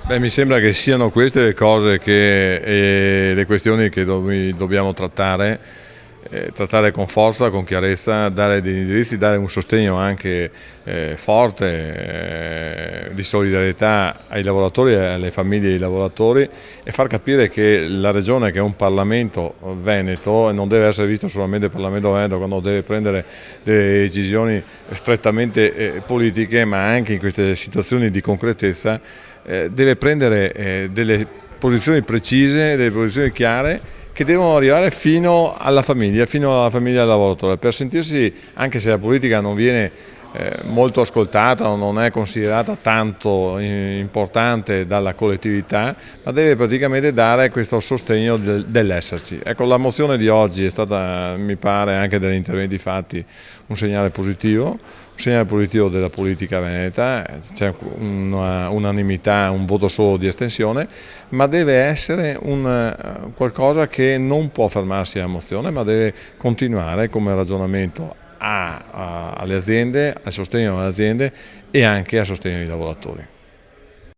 Mi sembra che siano queste le cose le questioni che dobbiamo trattare con forza, con chiarezza, dare degli indirizzi, dare un sostegno anche forte di solidarietà ai lavoratori e alle famiglie dei lavoratori e far capire che la Regione, che è un Parlamento veneto, non deve essere visto solamente il Parlamento veneto quando deve prendere delle decisioni strettamente politiche, ma anche in queste situazioni di concretezza deve prendere delle posizioni precise, delle posizioni chiare che devono arrivare fino alla famiglia del lavoratore, per sentirsi, anche se la politica non viene molto ascoltata o non è considerata tanto importante dalla collettività, ma deve praticamente dare questo sostegno dell'esserci. Ecco, la mozione di oggi è stata, mi pare, anche dagli interventi fatti, un segnale positivo della politica veneta, c'è un'unanimità, un voto solo di astensione, ma deve essere qualcosa che non può fermarsi alla mozione, ma deve continuare come ragionamento alle aziende, al sostegno alle aziende e anche a sostegno ai lavoratori.